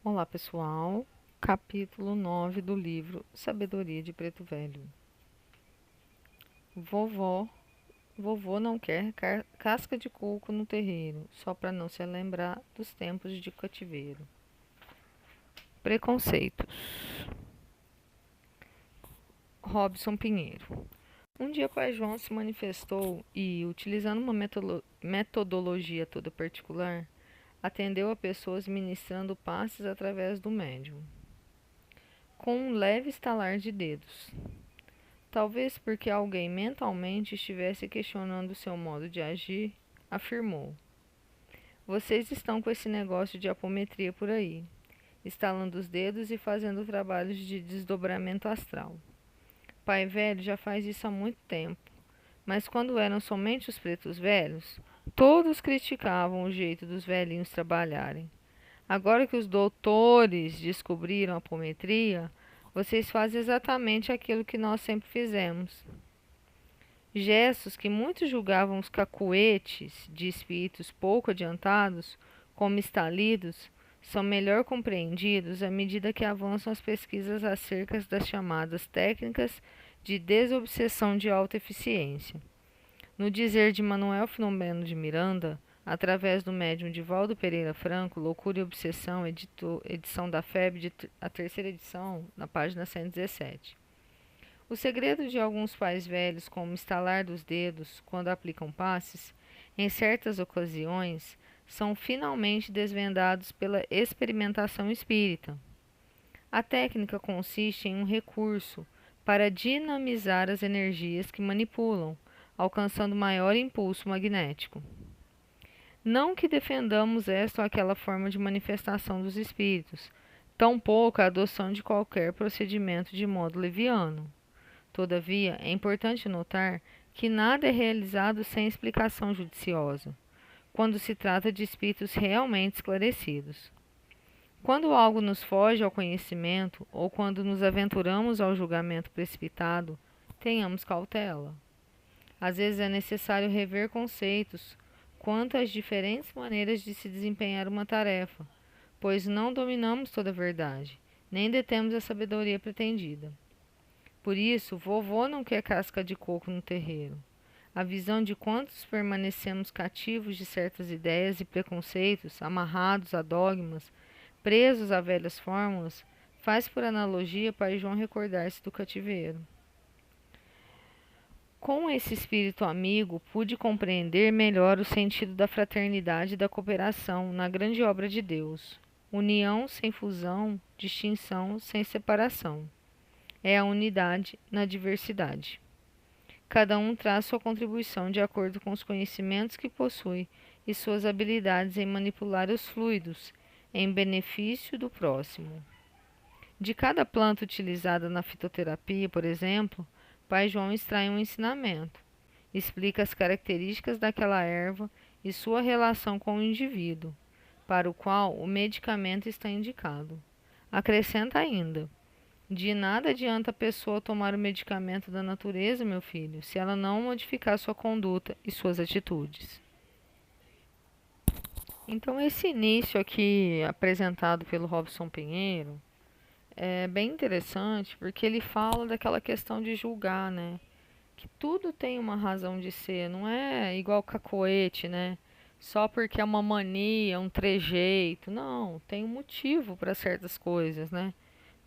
Olá, pessoal. Capítulo 9 do livro Sabedoria de Preto Velho. Vovó, vovô não quer casca de coco no terreiro, só para não se lembrar dos tempos de cativeiro. Preconceitos. Robson Pinheiro. Um dia, pai João se manifestou e, utilizando uma metodologia toda particular, atendeu a pessoas ministrando passes através do médium, com um leve estalar de dedos. Talvez porque alguém mentalmente estivesse questionando seu modo de agir, afirmou: Vocês estão com esse negócio de apometria por aí, estalando os dedos e fazendo trabalhos de desdobramento astral. Pai velho já faz isso há muito tempo, mas quando eram somente os pretos velhos, todos criticavam o jeito dos velhinhos trabalharem. Agora que os doutores descobriram a apometria, vocês fazem exatamente aquilo que nós sempre fizemos. Gestos que muitos julgavam os cacuetes de espíritos pouco adiantados, como estalidos, são melhor compreendidos à medida que avançam as pesquisas acerca das chamadas técnicas de desobsessão de alta eficiência. No dizer de Manuel Filomeno de Miranda, através do médium Divaldo Pereira Franco, Loucura e Obsessão, edição da FEB, a terceira edição, na página 117. O segredo de alguns pais velhos, como estalar dos dedos quando aplicam passes, em certas ocasiões, são finalmente desvendados pela experimentação espírita. A técnica consiste em um recurso para dinamizar as energias que manipulam, alcançando maior impulso magnético. Não que defendamos esta ou aquela forma de manifestação dos espíritos, tampouco a adoção de qualquer procedimento de modo leviano. Todavia, é importante notar que nada é realizado sem explicação judiciosa, quando se trata de espíritos realmente esclarecidos. Quando algo nos foge ao conhecimento ou quando nos aventuramos ao julgamento precipitado, tenhamos cautela. Às vezes é necessário rever conceitos quanto às diferentes maneiras de se desempenhar uma tarefa, pois não dominamos toda a verdade, nem detemos a sabedoria pretendida. Por isso, vovô não quer casca de coco no terreiro. A visão de quantos permanecemos cativos de certas ideias e preconceitos, amarrados a dogmas, presos a velhas fórmulas, faz por analogia pai João recordar-se do cativeiro. Com esse espírito amigo, pude compreender melhor o sentido da fraternidade e da cooperação na grande obra de Deus. União sem fusão, distinção sem separação. É a unidade na diversidade. Cada um traz sua contribuição de acordo com os conhecimentos que possui e suas habilidades em manipular os fluidos em benefício do próximo. De cada planta utilizada na fitoterapia, por exemplo, pai João extrai um ensinamento. Explica as características daquela erva e sua relação com o indivíduo, para o qual o medicamento está indicado. Acrescenta ainda: de nada adianta a pessoa tomar o medicamento da natureza, meu filho, se ela não modificar sua conduta e suas atitudes. Então, esse início aqui apresentado pelo Robson Pinheiro é bem interessante porque ele fala daquela questão de julgar, né? Que tudo tem uma razão de ser, não é igual cacoete, né? Só porque é uma mania, um trejeito. Não, tem um motivo para certas coisas, né?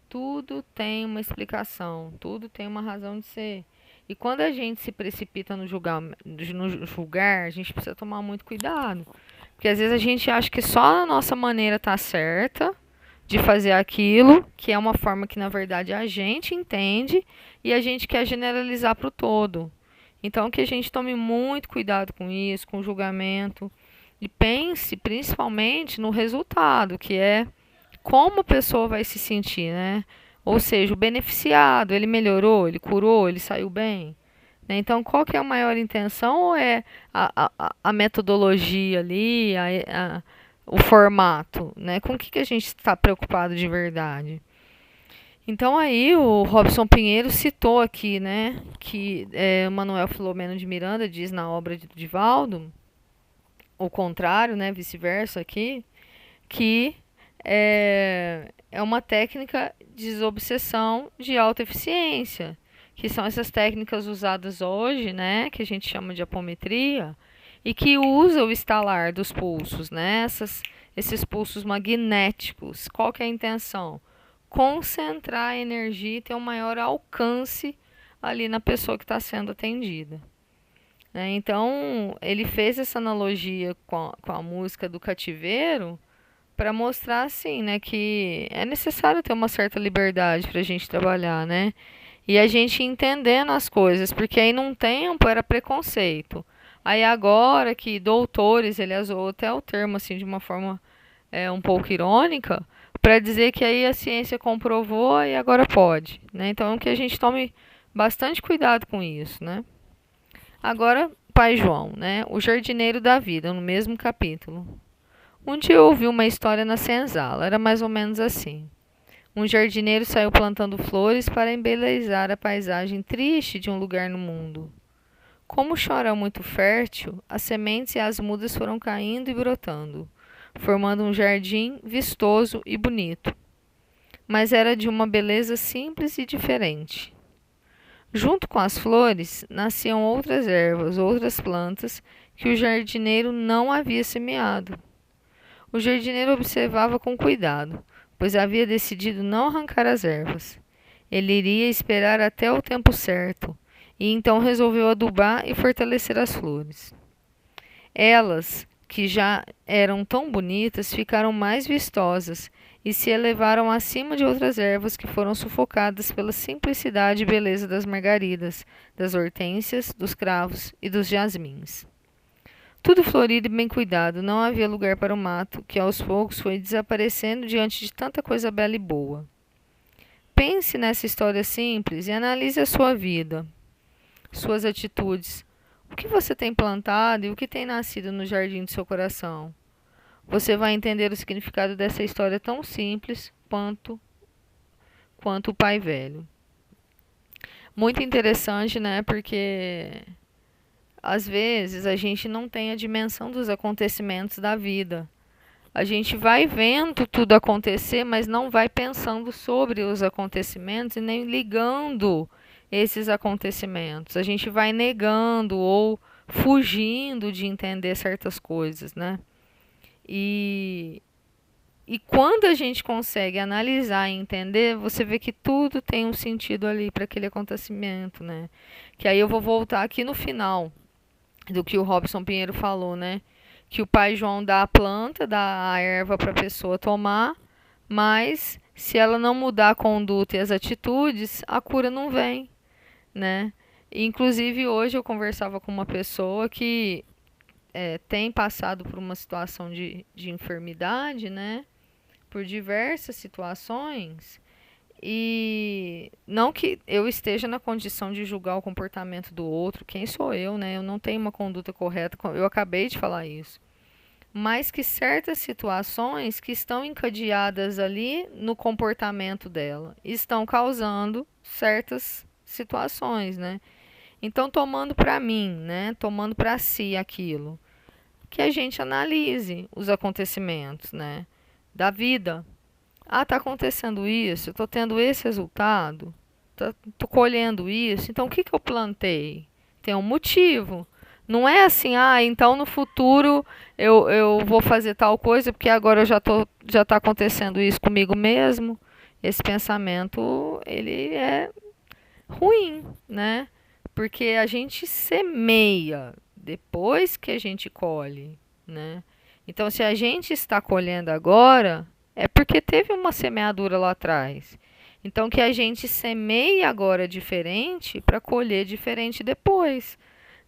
Tudo tem uma explicação, tudo tem uma razão de ser. E quando a gente se precipita no julgar, a gente precisa tomar muito cuidado. Porque às vezes a gente acha que só a nossa maneira tá certa de fazer aquilo, que é uma forma que na verdade a gente entende e a gente quer generalizar para o todo. Então que a gente tome muito cuidado com isso, com o julgamento e pense principalmente no resultado, que é como a pessoa vai se sentir, né? Ou seja, o beneficiado, ele melhorou, ele curou, ele saiu bem. Né? Então, qual que é a maior intenção ou é a metodologia ali, o formato, né? Com o que a gente está preocupado de verdade? Então aí o Robson Pinheiro citou aqui, né, que Manuel Filomeno de Miranda diz na obra de Divaldo, o contrário, né, vice-versa aqui, que é uma técnica de desobsessão de alta eficiência, que são essas técnicas usadas hoje, né, que a gente chama de apometria, e que usa o estalar dos pulsos, né, esses pulsos magnéticos. Qual que é a intenção? Concentrar a energia e ter um maior alcance ali na pessoa que está sendo atendida. Né? Então, ele fez essa analogia com a música do cativeiro para mostrar assim, né, que é necessário ter uma certa liberdade para a gente trabalhar, né? E a gente entendendo as coisas, porque aí num tempo era preconceito. Aí agora que doutores, ele usou até o termo assim de uma forma um pouco irônica, para dizer que aí a ciência comprovou e agora pode, né? Então que a gente tome bastante cuidado com isso, né? Agora, Pai João, né? O jardineiro da vida, no mesmo capítulo. Um dia eu ouvi uma história na senzala, era mais ou menos assim. Um jardineiro saiu plantando flores para embelezar a paisagem triste de um lugar no mundo. Como o chão era muito fértil, as sementes e as mudas foram caindo e brotando, formando um jardim vistoso e bonito. Mas era de uma beleza simples e diferente. Junto com as flores, nasciam outras ervas, outras plantas que o jardineiro não havia semeado. O jardineiro observava com cuidado, pois havia decidido não arrancar as ervas. Ele iria esperar até o tempo certo, e então resolveu adubar e fortalecer as flores. Elas, que já eram tão bonitas, ficaram mais vistosas e se elevaram acima de outras ervas que foram sufocadas pela simplicidade e beleza das margaridas, das hortênsias, dos cravos e dos jasmins. Tudo florido e bem cuidado, não havia lugar para o mato, que aos poucos foi desaparecendo diante de tanta coisa bela e boa. Pense nessa história simples e analise a sua vida, suas atitudes. O que você tem plantado e o que tem nascido no jardim do seu coração? Você vai entender o significado dessa história tão simples quanto o pai velho. Muito interessante, né? Porque às vezes a gente não tem a dimensão dos acontecimentos da vida. A gente vai vendo tudo acontecer, mas não vai pensando sobre os acontecimentos e nem ligando esses acontecimentos. A gente vai negando ou fugindo de entender certas coisas, né? E, e quando a gente consegue analisar e entender, você vê que tudo tem um sentido ali para aquele acontecimento, né? Que aí eu vou voltar aqui no final do que o Robson Pinheiro falou, né? Que o pai João dá a planta, dá a erva para a pessoa tomar, mas se ela não mudar a conduta e as atitudes, a cura não vem, né? Inclusive hoje eu conversava com uma pessoa que tem passado por uma situação de enfermidade, né? Por diversas situações. E não que eu esteja na condição de julgar o comportamento do outro, quem sou eu, né? Eu não tenho uma conduta correta, eu acabei de falar isso. Mas que certas situações que estão encadeadas ali no comportamento dela estão causando certas situações, né? Então, tomando para mim, né? Tomando para si aquilo, que a gente analise os acontecimentos, né? Da vida. Ah, tá acontecendo isso, eu tô tendo esse resultado, tô colhendo isso, então o que que eu plantei? Tem um motivo. Não é assim, então no futuro eu vou fazer tal coisa porque agora já tá acontecendo isso comigo mesmo. Esse pensamento, ele é ruim, né? Porque a gente semeia depois que a gente colhe, né? Então, se a gente está colhendo agora, é porque teve uma semeadura lá atrás. Então, que a gente semeie agora diferente para colher diferente depois,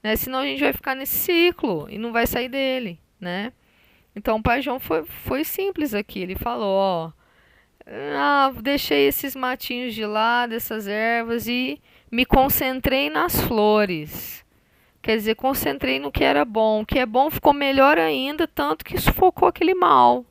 né? Senão a gente vai ficar nesse ciclo e não vai sair dele, né? Então, o pai João foi simples aqui. Ele falou, ó, deixei esses matinhos de lado, essas ervas e me concentrei nas flores. Quer dizer, concentrei no que era bom. O que é bom ficou melhor ainda, tanto que sufocou aquele mal.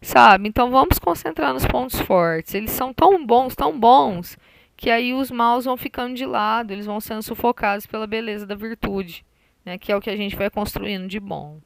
Sabe? Então vamos concentrar nos pontos fortes. Eles são tão bons, que aí os maus vão ficando de lado, eles vão sendo sufocados pela beleza da virtude, né? Que é o que a gente vai construindo de bom.